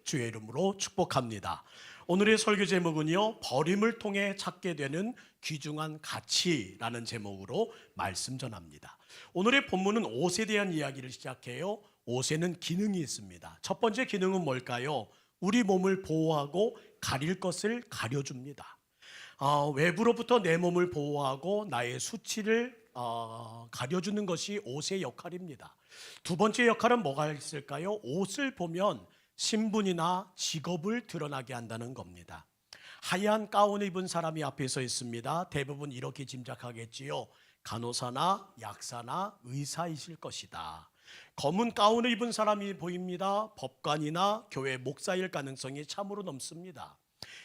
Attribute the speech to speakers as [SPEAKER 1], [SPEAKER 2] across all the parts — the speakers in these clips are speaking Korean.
[SPEAKER 1] 주의 이름으로 축복합니다. 오늘의 설교 제목은요, 버림을 통해 찾게 되는 귀중한 가치라는 제목으로 말씀 전합니다. 오늘의 본문은 옷에 대한 이야기를 시작해요. 옷에는 기능이 있습니다. 첫 번째 기능은 뭘까요? 우리 몸을 보호하고 가릴 것을 가려줍니다. 외부로부터 내 몸을 보호하고 나의 수치를 가려주는 것이 옷의 역할입니다. 두 번째 역할은 뭐가 있을까요? 옷을 보면 신분이나 직업을 드러나게 한다는 겁니다. 하얀 가운을 입은 사람이 앞에 서 있습니다. 대부분 이렇게 짐작하겠지요. 간호사나 약사나 의사이실 것이다. 검은 가운을 입은 사람이 보입니다. 법관이나 교회 목사일 가능성이 참으로 넘습니다.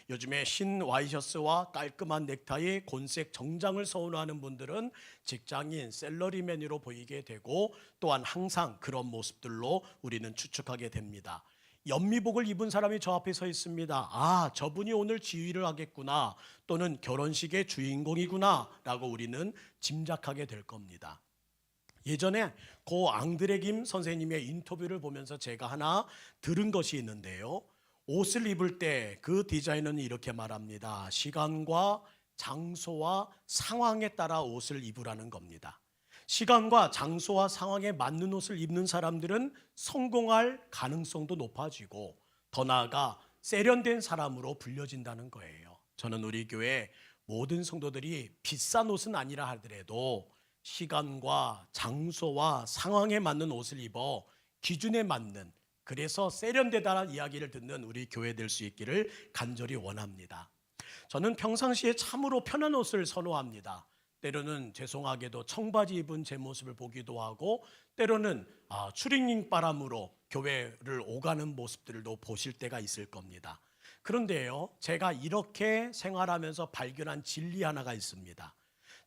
[SPEAKER 1] 요즘에 흰 와이셔츠와 깔끔한 넥타이, 곤색 정장을 선호하는 분들은 직장인, 셀러리맨으로 보이게 되고, 또한 항상 그런 모습들로 우리는 추측하게 됩니다. 연미복을 입은 사람이 저 앞에 서 있습니다. 저분이 오늘 지휘를 하겠구나, 또는 결혼식의 주인공이구나 라고 우리는 짐작하게 될 겁니다. 예전에 고 앙드레 김 선생님의 인터뷰를 보면서 제가 하나 들은 것이 있는데요, 옷을 입을 때 그 디자이너는 이렇게 말합니다. 시간과 장소와 상황에 따라 옷을 입으라는 겁니다. 시간과 장소와 상황에 맞는 옷을 입는 사람들은 성공할 가능성도 높아지고, 더 나아가 세련된 사람으로 불려진다는 거예요. 저는 우리 교회 모든 성도들이 비싼 옷은 아니라 하더라도 시간과 장소와 상황에 맞는 옷을 입어 기준에 맞는, 그래서 세련되다는 이야기를 듣는 우리 교회 될 수 있기를 간절히 원합니다. 저는 평상시에 참으로 편한 옷을 선호합니다. 때로는 죄송하게도 청바지 입은 제 모습을 보기도 하고, 때로는 추리닝 바람으로 교회를 오가는 모습들도 보실 때가 있을 겁니다. 그런데요, 제가 이렇게 생활하면서 발견한 진리 하나가 있습니다.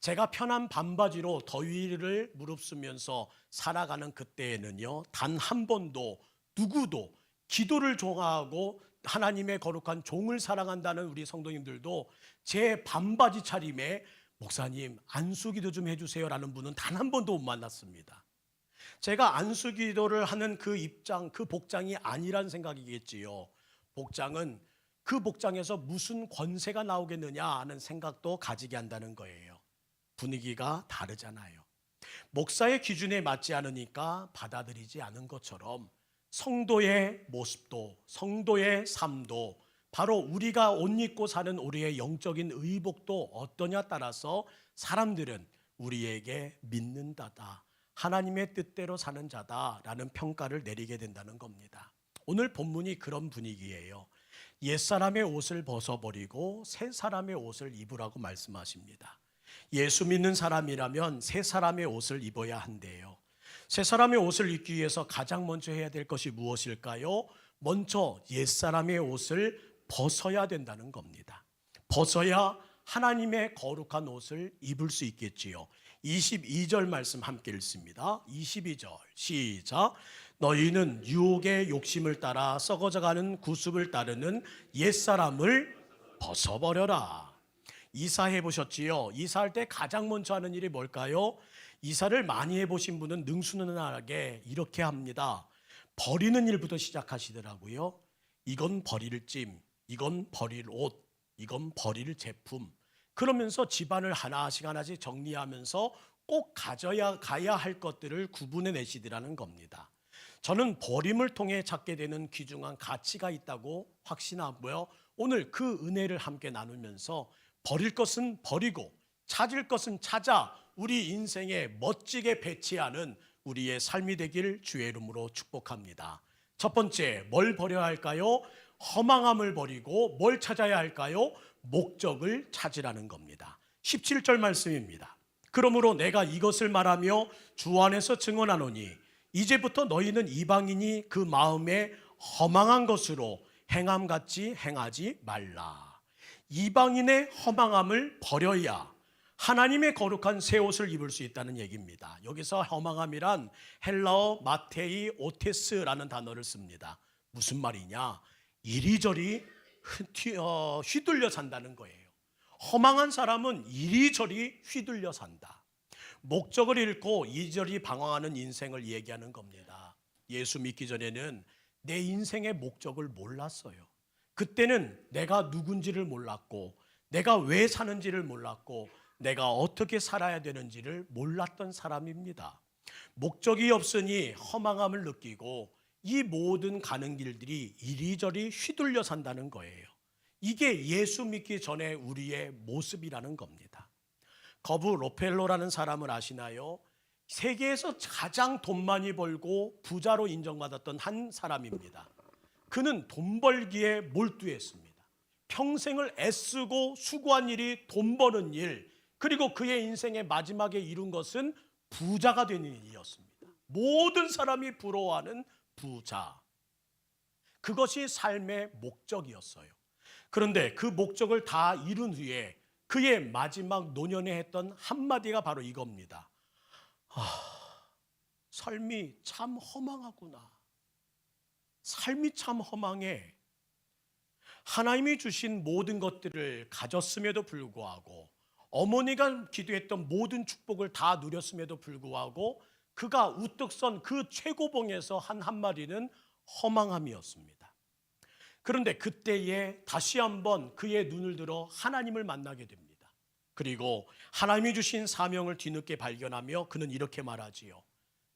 [SPEAKER 1] 제가 편한 반바지로 더위를 무릅쓰면서 살아가는 그때에는요, 단 한 번도 누구도 기도를 좋아하고 하나님의 거룩한 종을 사랑한다는 우리 성도님들도 제 반바지 차림에 목사님 안수기도 좀 해주세요 라는 분은 단 한 번도 못 만났습니다. 제가 안수기도를 하는 그 입장, 그 복장이 아니란 생각이겠지요. 복장은 그 복장에서 무슨 권세가 나오겠느냐 하는 생각도 가지게 한다는 거예요. 분위기가 다르잖아요. 목사의 기준에 맞지 않으니까 받아들이지 않은 것처럼 성도의 모습도, 성도의 삶도, 바로 우리가 옷 입고 사는 우리의 영적인 의복도 어떠냐 따라서 사람들은 우리에게 믿는다다, 하나님의 뜻대로 사는 자다라는 평가를 내리게 된다는 겁니다. 오늘 본문이 그런 분위기예요. 옛사람의 옷을 벗어버리고 새 사람의 옷을 입으라고 말씀하십니다. 예수 믿는 사람이라면 새 사람의 옷을 입어야 한대요. 새 사람의 옷을 입기 위해서 가장 먼저 해야 될 것이 무엇일까요? 먼저 옛사람의 옷을 벗어야 된다는 겁니다. 벗어야 하나님의 거룩한 옷을 입을 수 있겠지요. 22절 말씀 함께 읽습니다. 22절 시작. 너희는 유혹의 욕심을 따라 썩어져가는 구습을 따르는 옛사람을 벗어버려라. 이사해 보셨지요? 이사할 때 가장 먼저 하는 일이 뭘까요? 이사를 많이 해보신 분은 능수능란하게 이렇게 합니다. 버리는 일부터 시작하시더라고요. 이건 버릴 짐, 이건 버릴 옷, 이건 버릴 제품. 그러면서 집안을 하나씩 하나씩 정리하면서 꼭 가야 할 것들을 구분해 내시더라는 겁니다. 저는 버림을 통해 찾게 되는 귀중한 가치가 있다고 확신하고요. 오늘 그 은혜를 함께 나누면서 버릴 것은 버리고 찾을 것은 찾아 우리 인생에 멋지게 배치하는 우리의 삶이 되길 주의 이름으로 축복합니다. 첫 번째, 뭘 버려야 할까요? 허망함을 버리고 뭘 찾아야 할까요? 목적을 찾으라는 겁니다. 17절 말씀입니다. 그러므로 내가 이것을 말하며 주 안에서 증언하노니 이제부터 너희는 이방인이 그 마음에 허망한 것으로 행함같이 행하지 말라. 이방인의 허망함을 버려야 하나님의 거룩한 새 옷을 입을 수 있다는 얘기입니다. 여기서 허망함이란 헬라어 마테이 오테스라는 단어를 씁니다. 무슨 말이냐? 이리저리 휘둘려 산다는 거예요. 허망한 사람은 이리저리 휘둘려 산다. 목적을 잃고 이리저리 방황하는 인생을 얘기하는 겁니다. 예수 믿기 전에는 내 인생의 목적을 몰랐어요. 그때는 내가 누군지를 몰랐고, 내가 왜 사는지를 몰랐고, 내가 어떻게 살아야 되는지를 몰랐던 사람입니다. 목적이 없으니 허망함을 느끼고 이 모든 가는 길들이 이리저리 휘둘려 산다는 거예요. 이게 예수 믿기 전에 우리의 모습이라는 겁니다. 거부 로펠로라는 사람을 아시나요? 세계에서 가장 돈 많이 벌고 부자로 인정받았던 한 사람입니다. 그는 돈 벌기에 몰두했습니다. 평생을 애쓰고 수고한 일이 돈 버는 일, 그리고 그의 인생의 마지막에 이룬 것은 부자가 되는 일이었습니다. 모든 사람이 부러워하는 부자. 그것이 삶의 목적이었어요. 그런데 그 목적을 다 이룬 후에 그의 마지막 노년에 했던 한마디가 바로 이겁니다. 삶이 참 허망하구나. 삶이 참 허망해. 하나님이 주신 모든 것들을 가졌음에도 불구하고, 어머니가 기도했던 모든 축복을 다 누렸음에도 불구하고 그가 우뚝 선 그 최고봉에서 한 한마디는 허망함이었습니다. 그런데 그때에 다시 한번 그의 눈을 들어 하나님을 만나게 됩니다. 그리고 하나님이 주신 사명을 뒤늦게 발견하며 그는 이렇게 말하지요.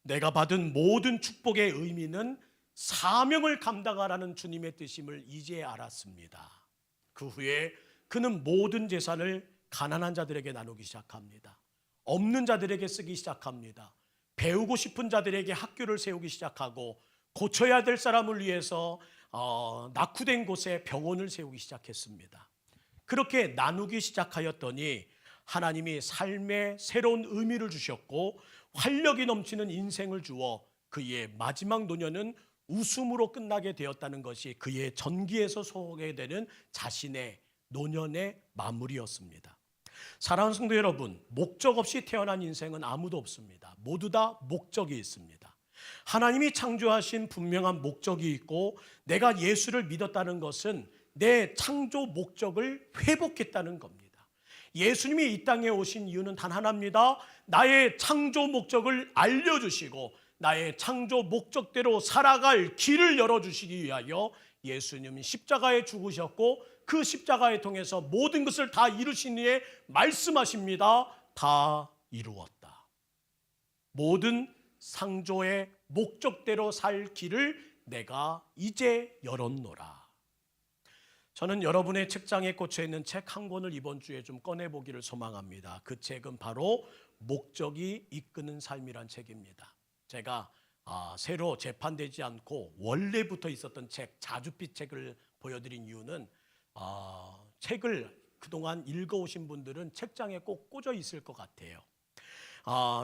[SPEAKER 1] 내가 받은 모든 축복의 의미는 사명을 감당하라는 주님의 뜻임을 이제 알았습니다. 그 후에 그는 모든 재산을 가난한 자들에게 나누기 시작합니다. 없는 자들에게 쓰기 시작합니다. 배우고 싶은 자들에게 학교를 세우기 시작하고, 고쳐야 될 사람을 위해서 낙후된 곳에 병원을 세우기 시작했습니다. 그렇게 나누기 시작하였더니 하나님이 삶에 새로운 의미를 주셨고 활력이 넘치는 인생을 주어 그의 마지막 노년은 웃음으로 끝나게 되었다는 것이 그의 전기에서 소개되는 자신의 노년의 마무리였습니다. 사랑하는 성도 여러분, 목적 없이 태어난 인생은 아무도 없습니다. 모두 다 목적이 있습니다. 하나님이 창조하신 분명한 목적이 있고, 내가 예수를 믿었다는 것은 내 창조 목적을 회복했다는 겁니다. 예수님이 이 땅에 오신 이유는 단 하나입니다. 나의 창조 목적을 알려주시고 나의 창조 목적대로 살아갈 길을 열어주시기 위하여 예수님이 십자가에 죽으셨고, 그 십자가에 통해서 모든 것을 다 이루신 후에 말씀하십니다. 다 이루었다. 모든 창조의 목적대로 살 길을 내가 이제 열었노라. 저는 여러분의 책장에 꽂혀 있는 책 한 권을 이번 주에 좀 꺼내보기를 소망합니다. 그 책은 바로 목적이 이끄는 삶이란 책입니다. 제가 새로 재판되지 않고 원래부터 있었던 책, 자주빛 책을 보여드린 이유는 책을 그동안 읽어오신 분들은 책장에 꼭 꽂아 있을 것 같아요.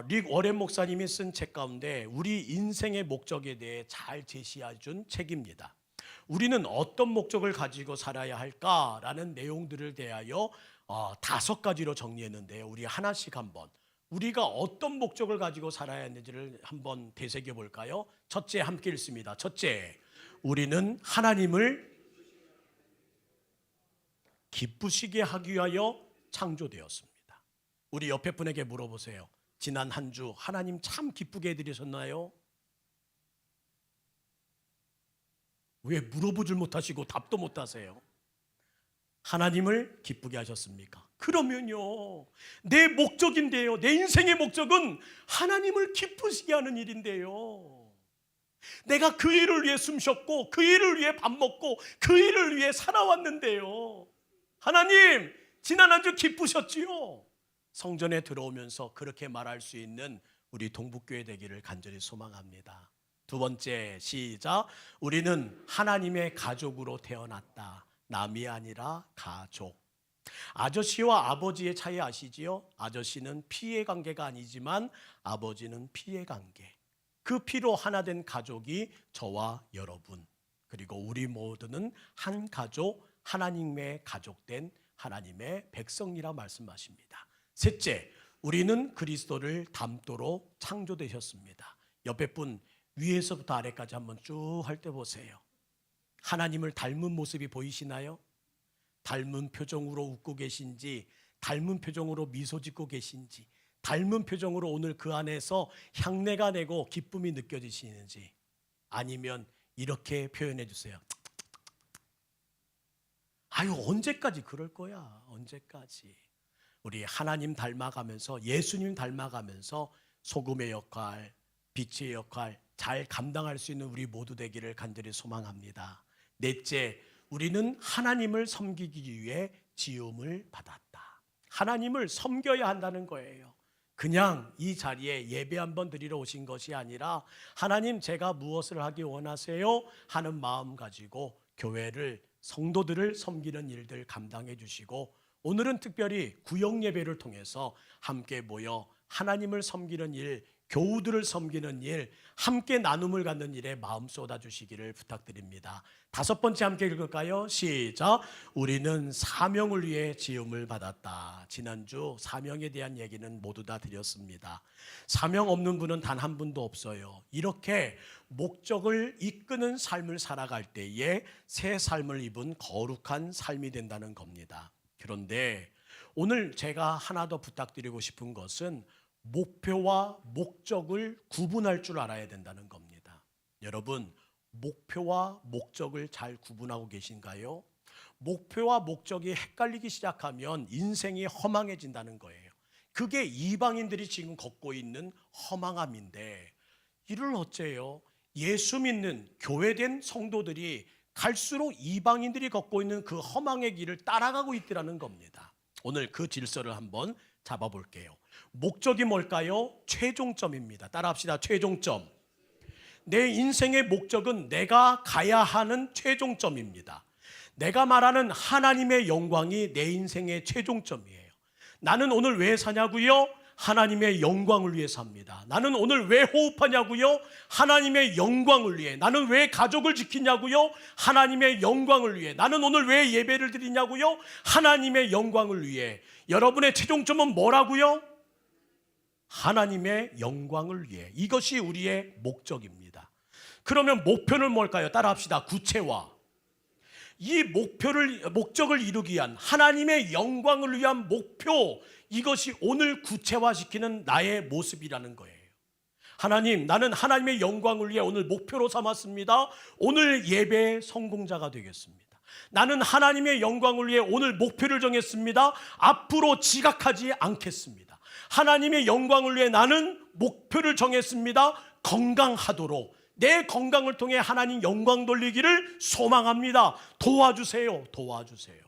[SPEAKER 1] 릭 워렌 목사님이 쓴 책 가운데 우리 인생의 목적에 대해 잘 제시해 준 책입니다. 우리는 어떤 목적을 가지고 살아야 할까라는 내용들을 대하여 5가지로 정리했는데요. 우리 하나씩 한번, 우리가 어떤 목적을 가지고 살아야 하는지를 한번 되새겨 볼까요? 첫째, 함께 읽습니다. 첫째, 우리는 하나님을 기쁘시게 하기 위하여 창조되었습니다. 우리 옆에 분에게 물어보세요. 지난 한 주 하나님 참 기쁘게 해드리셨나요? 왜 물어보질 못하시고 답도 못하세요? 하나님을 기쁘게 하셨습니까? 그러면요, 내 목적인데요, 내 인생의 목적은 하나님을 기쁘시게 하는 일인데요, 내가 그 일을 위해 숨 쉬었고 그 일을 위해 밥 먹고 그 일을 위해 살아왔는데요, 하나님 지난 한 주 기쁘셨지요? 성전에 들어오면서 그렇게 말할 수 있는 우리 동북교회 되기를 간절히 소망합니다. 두 번째, 시작. 우리는 하나님의 가족으로 태어났다. 남이 아니라 가족. 아저씨와 아버지의 차이 아시지요? 아저씨는 피의 관계가 아니지만 아버지는 피의 관계. 그 피로 하나 된 가족이 저와 여러분, 그리고 우리 모두는 한 가족, 하나님의 가족된 하나님의 백성이라 말씀하십니다. 셋째, 우리는 그리스도를 닮도록 창조되셨습니다. 옆에 분 위에서부터 아래까지 한번 쭉 할 때 보세요. 하나님을 닮은 모습이 보이시나요? 닮은 표정으로 웃고 계신지, 닮은 표정으로 미소 짓고 계신지, 닮은 표정으로 오늘 그 안에서 향내가 내고 기쁨이 느껴지시는지, 아니면 이렇게 표현해 주세요. 아유, 언제까지 그럴 거야? 언제까지? 우리 하나님 닮아가면서, 예수님 닮아가면서 소금의 역할, 빛의 역할 잘 감당할 수 있는 우리 모두 되기를 간절히 소망합니다. 넷째, 우리는 하나님을 섬기기 위해 지음을 받았다. 하나님을 섬겨야 한다는 거예요. 그냥 이 자리에 예배 한번 드리러 오신 것이 아니라 하나님, 제가 무엇을 하기 원하세요? 하는 마음 가지고 교회를, 성도들을 섬기는 일들 감당해 주시고, 오늘은 특별히 구역 예배를 통해서 함께 모여 하나님을 섬기는 일, 교우들을 섬기는 일, 함께 나눔을 갖는 일에 마음 쏟아주시기를 부탁드립니다. 다섯 번째 함께 읽을까요? 시작. 우리는 사명을 위해 지음을 받았다. 지난주 사명에 대한 얘기는 모두 다 드렸습니다. 사명 없는 분은 단 한 분도 없어요. 이렇게 목적을 이끄는 삶을 살아갈 때에 새 삶을 입은 거룩한 삶이 된다는 겁니다. 그런데 오늘 제가 하나 더 부탁드리고 싶은 것은 목표와 목적을 구분할 줄 알아야 된다는 겁니다. 여러분, 목표와 목적을 잘 구분하고 계신가요? 목표와 목적이 헷갈리기 시작하면 인생이 허망해진다는 거예요. 그게 이방인들이 지금 걷고 있는 허망함인데, 이를 어째요? 예수 믿는 교회된 성도들이 갈수록 이방인들이 걷고 있는 그 허망의 길을 따라가고 있더라는 겁니다. 오늘 그 질서를 한번 잡아볼게요. 목적이 뭘까요? 최종점입니다. 따라합시다. 최종점. 내 인생의 목적은 내가 가야 하는 최종점입니다. 내가 말하는 하나님의 영광이 내 인생의 최종점이에요. 나는 오늘 왜 사냐고요? 하나님의 영광을 위해 삽니다. 나는 오늘 왜 호흡하냐고요? 하나님의 영광을 위해. 나는 왜 가족을 지키냐고요? 하나님의 영광을 위해. 나는 오늘 왜 예배를 드리냐고요? 하나님의 영광을 위해. 여러분의 최종점은 뭐라고요? 하나님의 영광을 위해. 이것이 우리의 목적입니다. 그러면 목표는 뭘까요? 따라합시다. 구체화. 이 목적을 이루기 위한, 하나님의 영광을 위한 목표, 이것이 오늘 구체화시키는 나의 모습이라는 거예요. 하나님, 나는 하나님의 영광을 위해 오늘 목표로 삼았습니다. 오늘 예배의 성공자가 되겠습니다. 나는 하나님의 영광을 위해 오늘 목표를 정했습니다. 앞으로 지각하지 않겠습니다. 하나님의 영광을 위해 나는 목표를 정했습니다. 건강하도록, 내 건강을 통해 하나님 영광 돌리기를 소망합니다. 도와주세요. 도와주세요.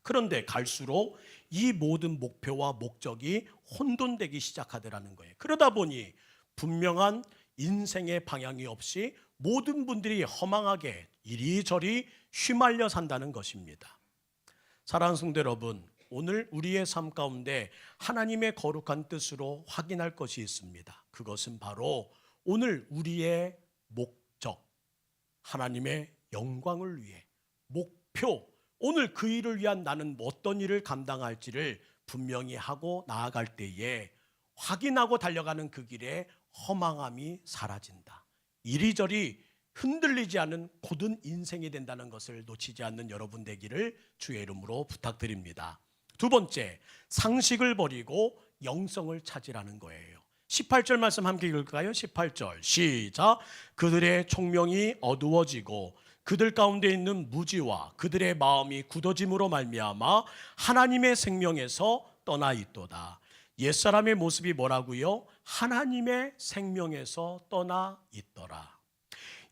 [SPEAKER 1] 그런데 갈수록 이 모든 목표와 목적이 혼돈되기 시작하더라는 거예요. 그러다 보니 분명한 인생의 방향이 없이 모든 분들이 허망하게 이리저리 휘말려 산다는 것입니다. 사랑하는 성도 여러분, 오늘 우리의 삶 가운데 하나님의 거룩한 뜻으로 확인할 것이 있습니다. 그것은 바로 오늘 우리의 목적, 하나님의 영광을 위해 목표, 오늘 그 일을 위한 나는 어떤 일을 감당할지를 분명히 하고 나아갈 때에 확인하고 달려가는 그 길에 허망함이 사라진다. 이리저리 흔들리지 않은 고든 인생이 된다는 것을 놓치지 않는 여러분 되기를 주의 이름으로 부탁드립니다. 두 번째, 상식을 버리고 영성을 찾으라는 거예요. 18절 말씀 함께 읽을까요? 18절 시작. 그들의 총명이 어두워지고 그들 가운데 있는 무지와 그들의 마음이 굳어짐으로 말미암아 하나님의 생명에서 떠나 있도다. 옛사람의 모습이 뭐라고요? 하나님의 생명에서 떠나 있더라.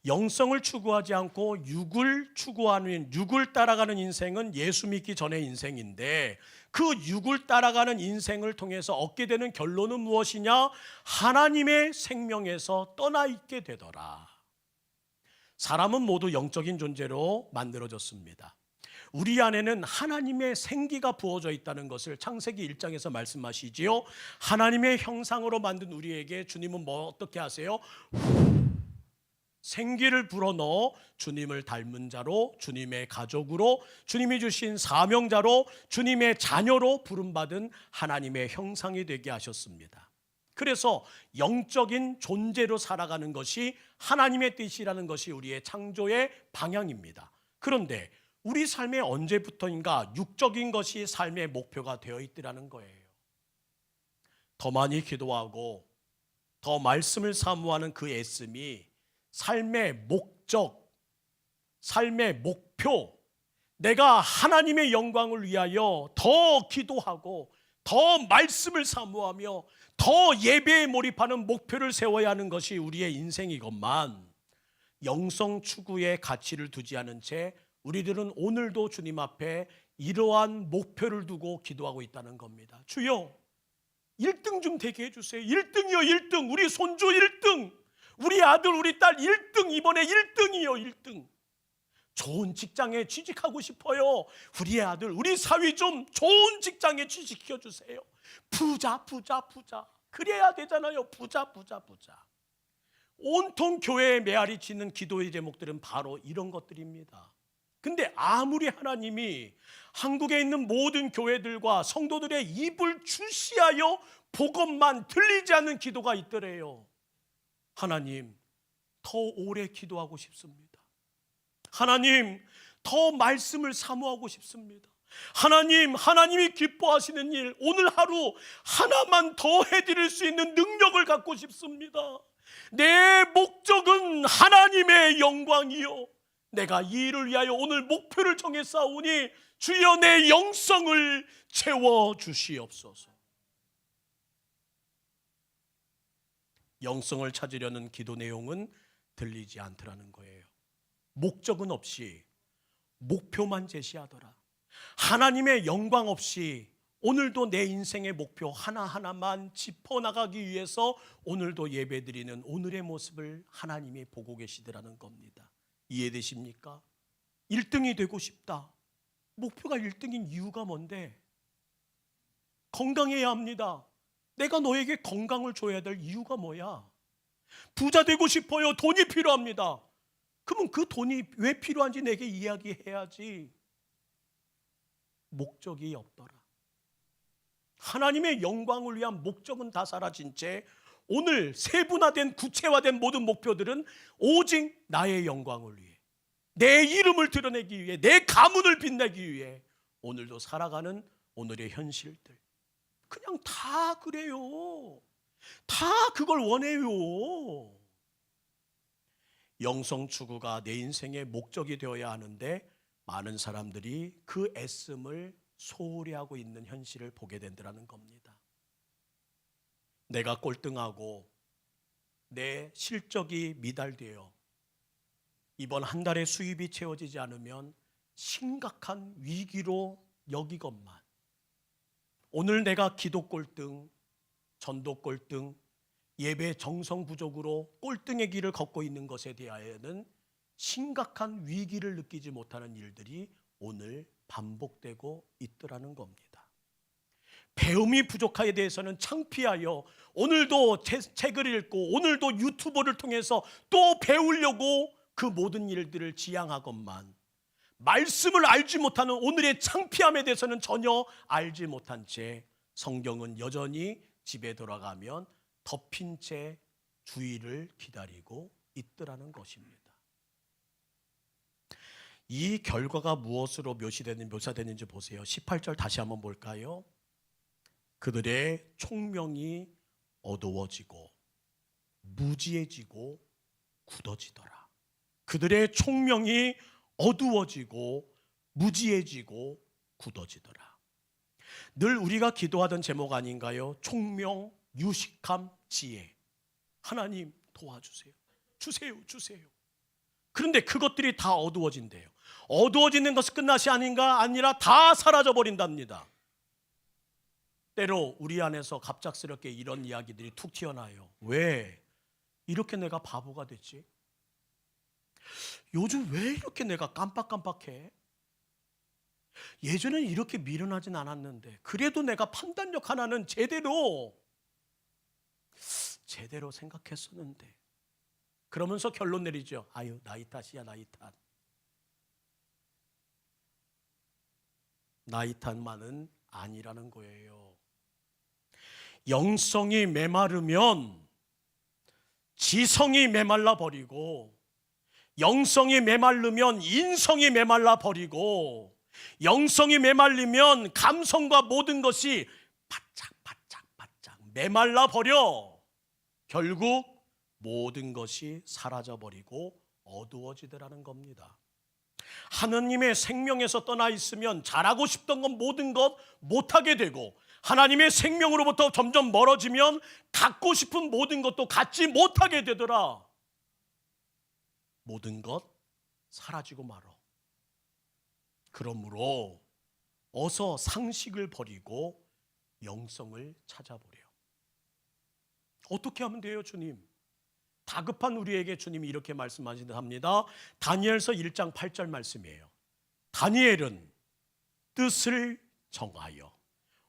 [SPEAKER 1] 영성을 추구하지 않고 육을 추구하는, 육을 따라가는 인생은 예수 믿기 전의 인생인데, 그 육을 따라가는 인생을 통해서 얻게 되는 결론은 무엇이냐? 하나님의 생명에서 떠나 있게 되더라. 사람은 모두 영적인 존재로 만들어졌습니다. 우리 안에는 하나님의 생기가 부어져 있다는 것을 창세기 1장에서 말씀하시지요. 하나님의 형상으로 만든 우리에게 주님은 어떻게 하세요? 생기를 불어넣어 주님을 닮은 자로, 주님의 가족으로, 주님이 주신 사명자로, 주님의 자녀로 부름받은 하나님의 형상이 되게 하셨습니다. 그래서 영적인 존재로 살아가는 것이 하나님의 뜻이라는 것이 우리의 창조의 방향입니다. 그런데 우리 삶의 언제부터인가 육적인 것이 삶의 목표가 되어 있더라는 거예요. 더 많이 기도하고 더 말씀을 사모하는 그 애씀이 삶의 목적, 삶의 목표, 내가 하나님의 영광을 위하여 더 기도하고 더 말씀을 사모하며 더 예배에 몰입하는 목표를 세워야 하는 것이 우리의 인생이건만, 영성 추구의 가치를 두지 않은 채 우리들은 오늘도 주님 앞에 이러한 목표를 두고 기도하고 있다는 겁니다. 주여 1등 좀 되게 해주세요. 1등이요 1등. 우리 손주 1등, 우리 아들 우리 딸 1등, 이번에 1등이요 1등. 좋은 직장에 취직하고 싶어요. 우리 아들 우리 사위 좀 좋은 직장에 취직시켜 주세요. 부자 부자 부자. 그래야 되잖아요. 부자 부자 부자. 온통 교회에 메아리 치는 기도의 제목들은 바로 이런 것들입니다. 근데 아무리 하나님이 한국에 있는 모든 교회들과 성도들의 입을 주시하여 복음만 들리지 않는 기도가 있더래요. 하나님, 더 오래 기도하고 싶습니다. 하나님, 더 말씀을 사모하고 싶습니다. 하나님, 하나님이 기뻐하시는 일, 오늘 하루 하나만 더 해드릴 수 있는 능력을 갖고 싶습니다. 내 목적은 하나님의 영광이요, 내가 이 일을 위하여 오늘 목표를 정했사오니 주여 내 영성을 채워주시옵소서. 영성을 찾으려는 기도 내용은 들리지 않더라는 거예요. 목적은 없이 목표만 제시하더라. 하나님의 영광 없이 오늘도 내 인생의 목표 하나하나만 짚어나가기 위해서 오늘도 예배드리는 오늘의 모습을 하나님이 보고 계시더라는 겁니다. 이해되십니까? 1등이 되고 싶다. 목표가 1등인 이유가 뭔데? 건강해야 합니다. 내가 너에게 건강을 줘야 될 이유가 뭐야? 부자 되고 싶어요. 돈이 필요합니다. 그러면 그 돈이 왜 필요한지 내게 이야기해야지. 목적이 없더라. 하나님의 영광을 위한 목적은 다 사라진 채 오늘 세분화된 구체화된 모든 목표들은 오직 나의 영광을 위해, 내 이름을 드러내기 위해, 내 가문을 빛내기 위해 오늘도 살아가는 오늘의 현실들, 그냥 다 그래요. 다 그걸 원해요. 영성 추구가 내 인생의 목적이 되어야 하는데 많은 사람들이 그 애씀을 소홀히 하고 있는 현실을 보게 된다는 겁니다. 내가 꼴등하고 내 실적이 미달되어 이번 한 달의 수입이 채워지지 않으면 심각한 위기로 여기건만, 오늘 내가 기도 꼴등, 전도 꼴등, 예배 정성 부족으로 꼴등의 길을 걷고 있는 것에 대하여는 심각한 위기를 느끼지 못하는 일들이 오늘 반복되고 있더라는 겁니다. 배움이 부족하에 대해서는 창피하여 오늘도 책을 읽고 오늘도 유튜버를 통해서 또 배우려고 그 모든 일들을 지향하건만, 말씀을 알지 못하는 오늘의 창피함에 대해서는 전혀 알지 못한 채 성경은 여전히 집에 돌아가면 덮인 채 주의를 기다리고 있더라는 것입니다. 이 결과가 무엇으로 묘사되는지 보세요. 18절 다시 한번 볼까요? 그들의 총명이 어두워지고 무지해지고 굳어지더라. 그들의 총명이 어두워지고 무지해지고 굳어지더라. 늘 우리가 기도하던 제목 아닌가요? 총명, 유식함, 지혜. 하나님 도와주세요. 주세요. 그런데 그것들이 다 어두워진대요. 어두워지는 것이 끝나시 아니라 다 사라져버린답니다. 때로 우리 안에서 갑작스럽게 이런 이야기들이 툭 튀어나와요. 왜 이렇게 내가 바보가 됐지? 요즘 왜 이렇게 내가 깜빡깜빡해? 예전엔 이렇게 미련하진 않았는데 그래도 내가 판단력 하나는 제대로 생각했었는데. 그러면서 결론 내리죠. 아유, 나이 탓이야, 나이 탓. 나이 탓만은 아니라는 거예요. 영성이 메마르면 지성이 메말라 버리고, 영성이 메마르면 인성이 메말라 버리고, 영성이 메말리면 감성과 모든 것이 바짝 메말라 버려 결국 모든 것이 사라져버리고 어두워지더라는 겁니다. 하나님의 생명에서 떠나 있으면 잘하고 싶던 건 모든 것 못하게 되고, 하나님의 생명으로부터 점점 멀어지면 갖고 싶은 모든 것도 갖지 못하게 되더라. 모든 것 사라지고 말어. 그러므로 어서 상식을 버리고 영성을 찾아보려. 어떻게 하면 돼요, 주님? 다급한 우리에게 주님이 이렇게 말씀하신답니다. 다니엘서 1장 8절 말씀이에요. 다니엘은 뜻을 정하여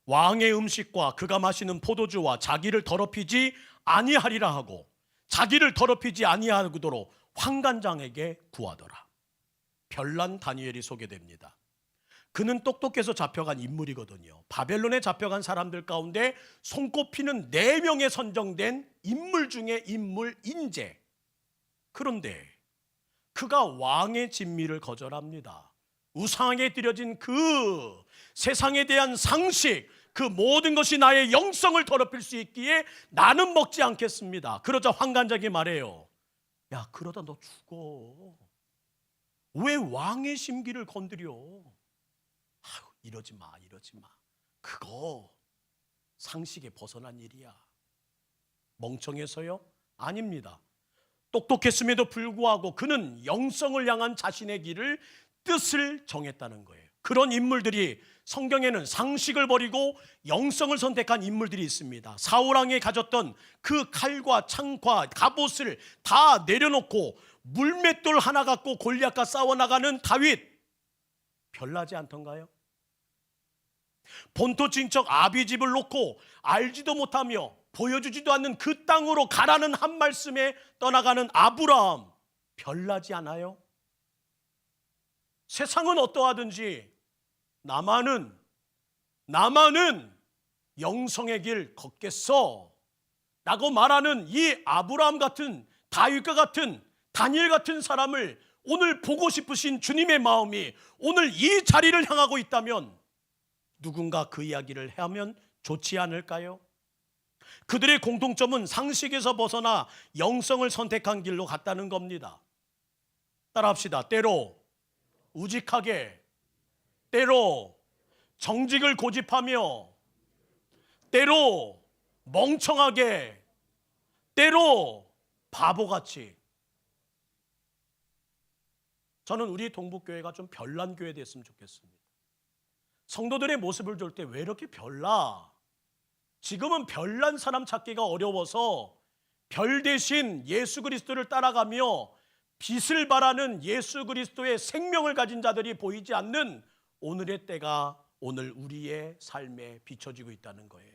[SPEAKER 1] 왕의 음식과 그가 마시는 포도주와 자기를 더럽히지 아니하리라 하고, 자기를 더럽히지 아니하도록 환관장에게 구하더라. 별난 다니엘이 소개됩니다. 그는 똑똑해서 잡혀간 인물이거든요. 바벨론에 잡혀간 사람들 가운데 손꼽히는 4명에 선정된 인물 중에 인물 인재. 그런데 그가 왕의 진미를 거절합니다. 우상에게 드려진 그 세상에 대한 상식, 그 모든 것이 나의 영성을 더럽힐 수 있기에 나는 먹지 않겠습니다. 그러자 환관장이 말해요. 야, 그러다 너 죽어. 왜 왕의 심기를 건드려? 아유, 이러지 마. 그거 상식에 벗어난 일이야. 멍청해서요? 아닙니다. 똑똑했음에도 불구하고 그는 영성을 향한 자신의 길을, 뜻을 정했다는 거예요. 그런 인물들이 성경에는 상식을 버리고 영성을 선택한 인물들이 있습니다. 사울왕이 가졌던 그 칼과 창과 갑옷을 다 내려놓고 물맷돌 하나 갖고 골리앗과 싸워나가는 다윗, 별나지 않던가요? 본토 친척 아비집을 놓고 알지도 못하며 보여주지도 않는 그 땅으로 가라는 한 말씀에 떠나가는 아브라함, 별나지 않아요? 세상은 어떠하든지 나만은 영성의 길 걷겠어 라고 말하는 이 아브라함 같은, 다윗과 같은, 다니엘 같은 사람을 오늘 보고 싶으신 주님의 마음이 오늘 이 자리를 향하고 있다면 누군가 그 이야기를 하면 좋지 않을까요? 그들의 공통점은 상식에서 벗어나 영성을 선택한 길로 갔다는 겁니다. 따라합시다. 때로 우직하게, 때로 정직을 고집하며, 때로 멍청하게, 때로 바보같이. 저는 우리 동북교회가 좀 별난 교회 됐으면 좋겠습니다. 성도들의 모습을 볼 때 왜 이렇게 별나? 지금은 별난 사람 찾기가 어려워서 별 대신 예수 그리스도를 따라가며 빛을 발하는 예수 그리스도의 생명을 가진 자들이 보이지 않는 오늘의 때가 오늘 우리의 삶에 비춰지고 있다는 거예요.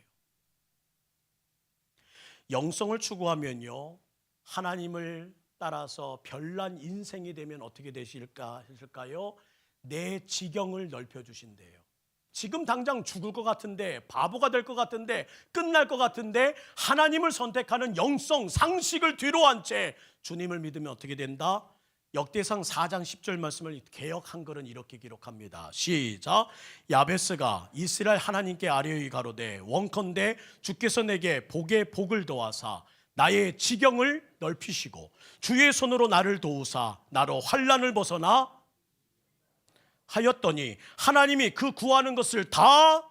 [SPEAKER 1] 영성을 추구하면요, 하나님을 따라서 별난 인생이 되면 어떻게 되실까요? 내 지경을 넓혀주신대요. 지금 당장 죽을 것 같은데, 바보가 될 것 같은데, 끝날 것 같은데 하나님을 선택하는 영성, 상식을 뒤로 한 채 주님을 믿으면 어떻게 된다? 역대상 4장 10절 말씀을 개역 한글은 이렇게 기록합니다. 시작. 야베스가 이스라엘 하나님께 아뢰이 가로되 원컨대 주께서 내게 복에 복을 더하사 나의 지경을 넓히시고 주의 손으로 나를 도우사 나로 환난을 벗어나 하였더니 하나님이 그 구하는 것을 다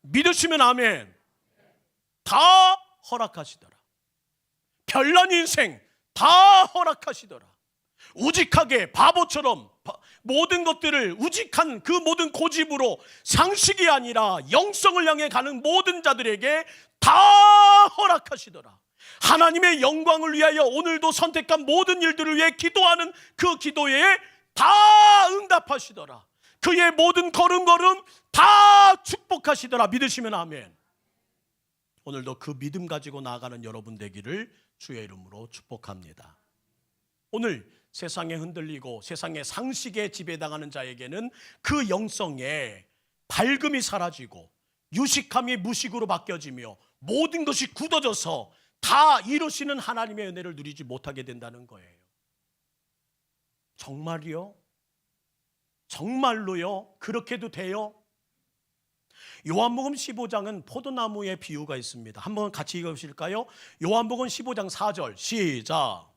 [SPEAKER 1] 믿으시면 아멘. 다 허락하시더라. 별난 인생 다 허락하시더라. 우직하게 바보처럼 모든 것들을 우직한 그 모든 고집으로 상식이 아니라 영성을 향해 가는 모든 자들에게 다 허락하시더라. 하나님의 영광을 위하여 오늘도 선택한 모든 일들을 위해 기도하는 그 기도에 다 응답하시더라. 그의 모든 걸음걸음 다 축복하시더라. 믿으시면 아멘. 오늘도 그 믿음 가지고 나아가는 여러분 되기를 주의 이름으로 축복합니다. 오늘 세상에 흔들리고 세상의 상식에 지배당하는 자에게는 그 영성에 밝음이 사라지고 유식함이 무식으로 바뀌어지며 모든 것이 굳어져서 다 이루시는 하나님의 은혜를 누리지 못하게 된다는 거예요. 정말이요? 정말로요? 그렇게도 돼요? 요한복음 15장은 포도나무의 비유가 있습니다. 한번 같이 읽어보실까요? 요한복음 15장 4절 시작.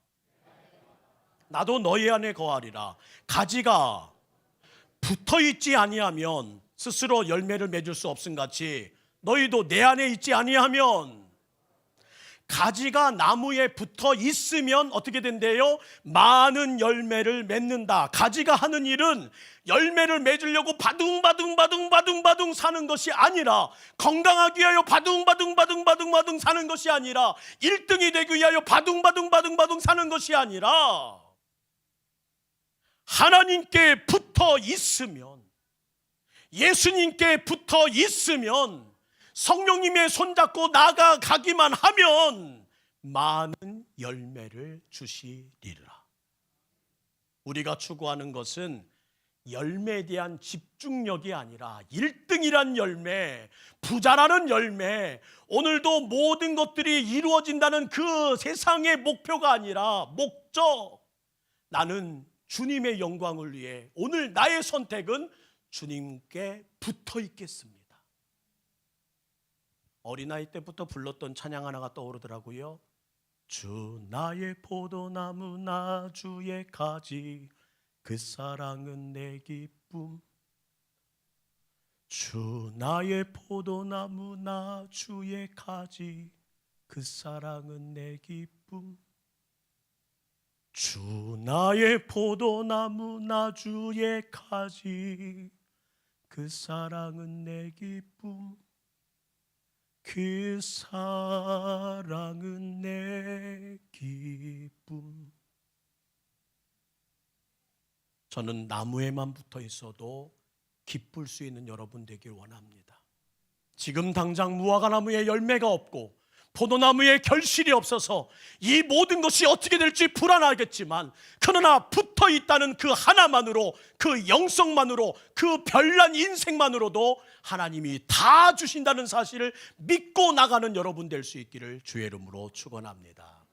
[SPEAKER 1] 나도 너희 안에 거하리라. 가지가 붙어있지 아니하면 스스로 열매를 맺을 수 없음같이 너희도 내 안에 있지 아니하면, 가지가 나무에 붙어 있으면 어떻게 된대요? 많은 열매를 맺는다. 가지가 하는 일은 열매를 맺으려고 바둥바둥 사는 것이 아니라, 건강하기 위하여 바둥바둥 사는 것이 아니라, 1등이 되기 위하여 바둥바둥 사는 것이 아니라, 하나님께 붙어 있으면, 예수님께 붙어 있으면, 성령님의 손잡고 나아가기만 하면 많은 열매를 주시리라. 우리가 추구하는 것은 열매에 대한 집중력이 아니라 1등이란 열매, 부자라는 열매, 오늘도 모든 것들이 이루어진다는 그 세상의 목표가 아니라 목적, 나는 주님의 영광을 위해 오늘 나의 선택은 주님께 붙어 있겠습니다. 어린아이 때부터 불렀던 찬양 하나가 떠오르더라고요. 주 나의 포도나무 나 주의 가지 그 사랑은 내 기쁨. 주 나의 포도나무 나 주의 가지 그 사랑은 내 기쁨. 주 나의 포도나무 나 주의 가지 그 사랑은 내 기쁨. 그 사랑은 내 기쁨. 저는 나무에만 붙어 있어도 기쁠 수 있는 여러분 되길 원합니다. 지금 당장 무화과나무에 열매가 없고 포도나무에 결실이 없어서 이 모든 것이 어떻게 될지 불안하겠지만, 그러나 붙어 있다는 그 하나만으로, 그 영성만으로, 그 별난 인생만으로도 하나님이 다 주신다는 사실을 믿고 나가는 여러분 될 수 있기를 주의 이름으로 축원합니다.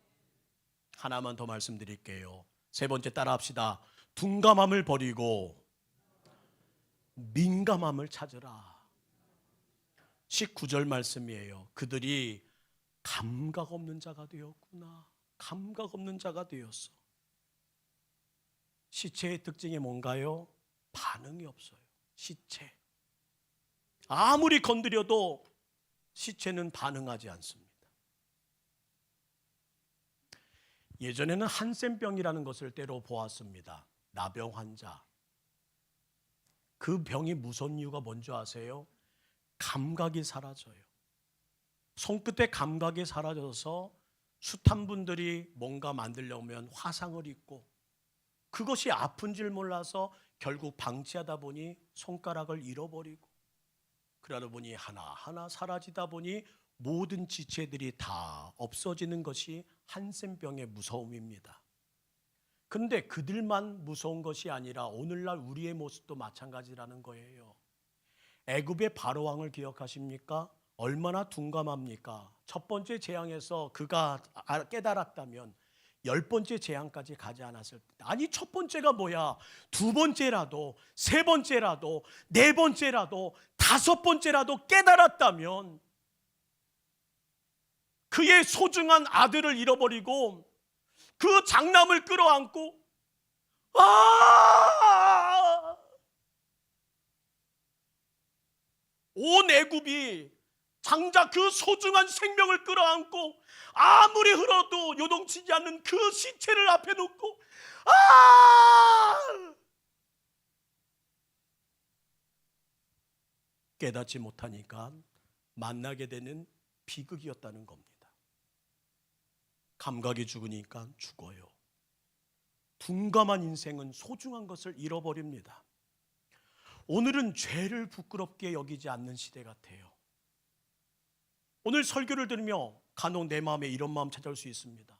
[SPEAKER 1] 하나만 더 말씀드릴게요. 세 번째 따라합시다. 둔감함을 버리고 민감함을 찾으라. 19절 말씀이에요. 그들이 감각 없는 자가 되었구나. 감각 없는 자가 되었어. 시체의 특징이 뭔가요? 반응이 없어요. 시체. 아무리 건드려도 시체는 반응하지 않습니다. 예전에는 한센병이라는 것을 때로 보았습니다. 나병 환자. 그 병이 무서운 이유가 뭔지 아세요? 감각이 사라져요. 손끝에 감각이 사라져서 숱한 분들이 뭔가 만들려면 화상을 입고, 그것이 아픈 줄 몰라서 결국 방치하다 보니 손가락을 잃어버리고, 그러다 보니 하나하나 사라지다 보니 모든 지체들이 다 없어지는 것이 한센병의 무서움입니다. 그런데 그들만 무서운 것이 아니라 오늘날 우리의 모습도 마찬가지라는 거예요. 애굽의 바로왕을 기억하십니까? 얼마나 둔감합니까? 첫 번째 재앙에서 그가 깨달았다면 10번째 재앙까지 가지 않았을 때, 아니 첫 번째가 뭐야, 두 번째라도, 세 번째라도, 네 번째라도, 다섯 번째라도 깨달았다면, 그의 소중한 아들을 잃어버리고 그 장남을 끌어안고 온 애굽이 장자 그 소중한 생명을 끌어안고 아무리 흘러도 요동치지 않는 그 시체를 앞에 놓고 깨닫지 못하니까 만나게 되는 비극이었다는 겁니다. 감각이 죽으니까 죽어요. 둔감한 인생은 소중한 것을 잃어버립니다. 오늘은 죄를 부끄럽게 여기지 않는 시대 같아요. 오늘 설교를 들으며 간혹 내 마음에 이런 마음 찾아올 수 있습니다.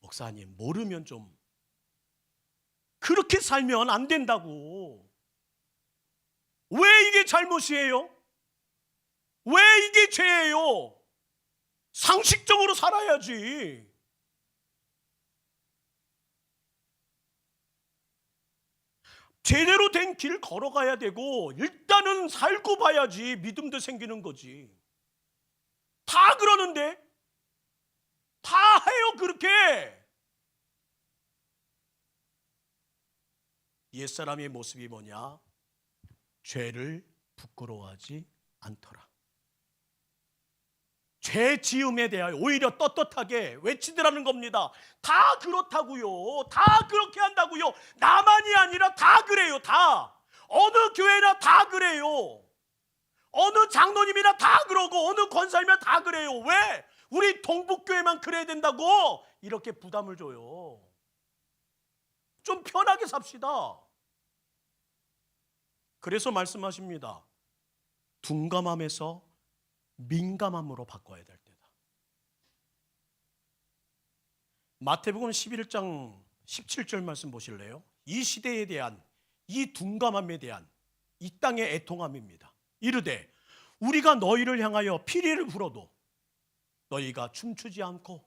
[SPEAKER 1] 목사님, 모르면 좀 그렇게 살면 안 된다고. 왜 이게 잘못이에요? 왜 이게 죄예요? 상식적으로 살아야지. 제대로 된 길 걸어가야 되고 일단은 살고 봐야지 믿음도 생기는 거지. 다 그러는데 다 해요 그렇게. 옛사람의 모습이 뭐냐? 죄를 부끄러워하지 않더라. 죄 지음에 대하여 오히려 떳떳하게 외치더라는 겁니다. 다 그렇다고요. 다 그렇게 한다고요. 나만이 아니라 다 그래요. 다. 어느 교회나 다 그래요. 어느 장로님이나 다 그러고 어느 권사님이나 다 그래요. 왜? 우리 동북교회만 그래야 된다고 이렇게 부담을 줘요. 좀 편하게 삽시다. 그래서 말씀하십니다. 둔감함에서 민감함으로 바꿔야 될 때다. 마태복음 11장 17절 말씀 보실래요? 이 시대에 대한 이 둔감함에 대한 이 땅의 애통함입니다. 이르되 우리가 너희를 향하여 피리를 불어도 너희가 춤추지 않고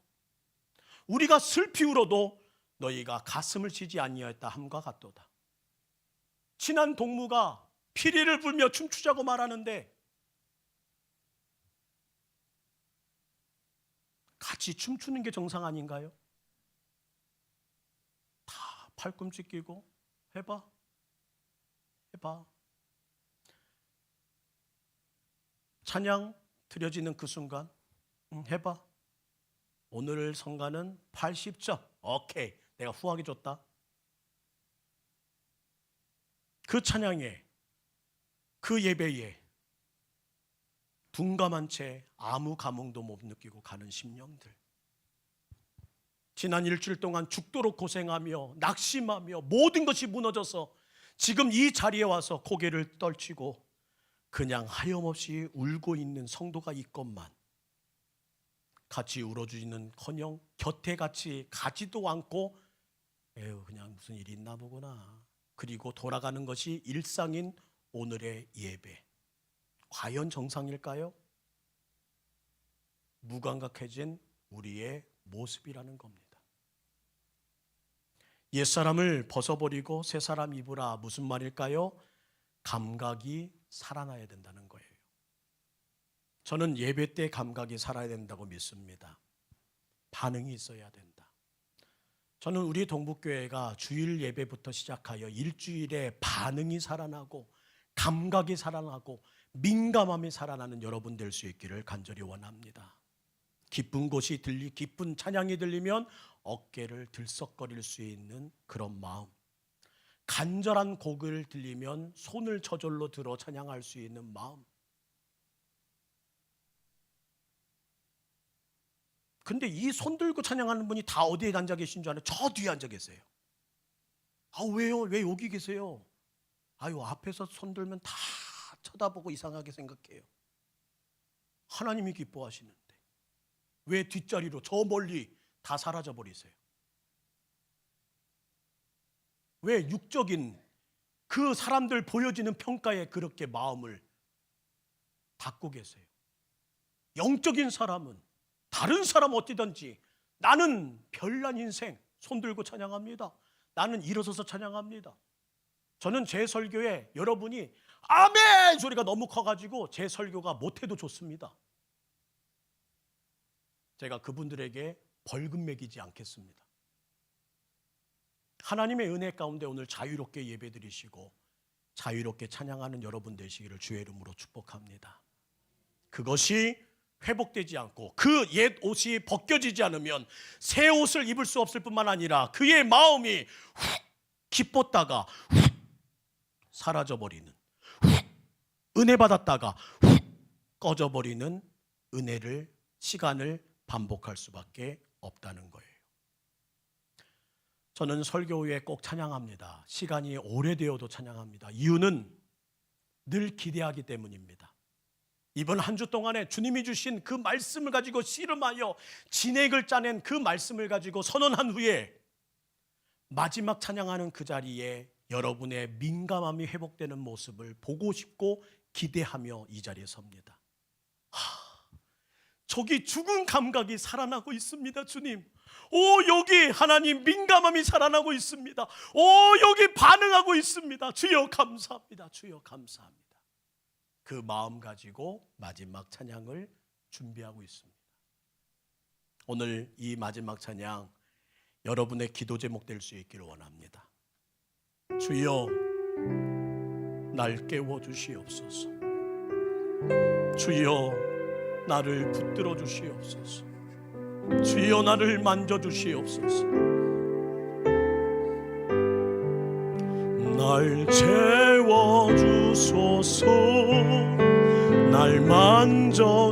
[SPEAKER 1] 우리가 슬피 울어도 너희가 가슴을 치지 아니하였다 함과 같도다. 친한 동무가 피리를 불며 춤추자고 말하는데 같이 춤추는 게 정상 아닌가요? 다 팔꿈치 끼고 해봐. 찬양 드려지는 그 순간 해봐. 오늘 성가는 80점. 오케이, 내가 후하게 줬다. 그 찬양에 그 예배에 둔감한 채 아무 감흥도 못 느끼고 가는 심령들, 지난 일주일 동안 죽도록 고생하며 낙심하며 모든 것이 무너져서 지금 이 자리에 와서 고개를 떨치고 그냥 하염없이 울고 있는 성도가 있건만 같이 울어주지는커녕 곁에 같이 가지도 않고 에휴 그냥 무슨 일이 있나 보구나, 그리고 돌아가는 것이 일상인 오늘의 예배, 과연 정상일까요? 무감각해진 우리의 모습이라는 겁니다. 옛사람을 벗어버리고 새사람 입으라, 무슨 말일까요? 감각이 살아나야 된다는 거예요. 저는 예배 때 감각이 살아야 된다고 믿습니다. 반응이 있어야 된다. 저는 우리 동북교회가 주일 예배부터 시작하여 일주일에 반응이 살아나고 감각이 살아나고 민감함이 살아나는 여러분 될 수 있기를 간절히 원합니다. 기쁜 곳이 기쁜 찬양이 들리면 어깨를 들썩거릴 수 있는 그런 마음, 간절한 곡을 들리면 손을 저절로 들어 찬양할 수 있는 마음. 근데 이 손 들고 찬양하는 분이 다 어디에 앉아 계신 줄 아나요? 저 뒤에 앉아 계세요. 아 왜요? 왜 여기 계세요? 아유 앞에서 손 들면 다 쳐다보고 이상하게 생각해요. 하나님이 기뻐하시는데 왜 뒷자리로 저 멀리 다 사라져 버리세요? 왜 육적인 그 사람들 보여지는 평가에 그렇게 마음을 닫고 계세요? 영적인 사람은 다른 사람 어디든지 나는 별난 인생 손 들고 찬양합니다. 나는 일어서서 찬양합니다. 저는 제 설교에 여러분이 아멘 소리가 너무 커가지고 제 설교가 못해도 좋습니다. 제가 그분들에게 벌금 매기지 않겠습니다. 하나님의 은혜 가운데 오늘 자유롭게 예배드리시고 자유롭게 찬양하는 여러분 되시기를 주의 이름으로 축복합니다. 그것이 회복되지 않고 그 옛 옷이 벗겨지지 않으면 새 옷을 입을 수 없을 뿐만 아니라 그의 마음이 훅 기뻤다가 훅 사라져버리는, 훅 은혜 받았다가 훅 꺼져버리는 은혜를, 시간을 반복할 수밖에 없다는 거예요. 저는 설교 후에 꼭 찬양합니다. 시간이 오래되어도 찬양합니다. 이유는 늘 기대하기 때문입니다. 이번 한 주 동안에 주님이 주신 그 말씀을 가지고 씨름하여 진액을 짜낸 그 말씀을 가지고 선언한 후에 마지막 찬양하는 그 자리에 여러분의 민감함이 회복되는 모습을 보고 싶고 기대하며 이 자리에 섭니다. 저기 죽은 감각이 살아나고 있습니다. 주님, 오, 여기 하나님 민감함이 살아나고 있습니다. 오, 여기 반응하고 있습니다. 주여 감사합니다. 주여 감사합니다. 그 마음 가지고 마지막 찬양을 준비하고 있습니다. 오늘 이 마지막 찬양 여러분의 기도 제목 될 수 있기를 원합니다. 주여 날 깨워주시옵소서. 주여 나를 붙들어 주시옵소서. 주여 나를 만져주시옵소서. 날 채워주소서. 날 만져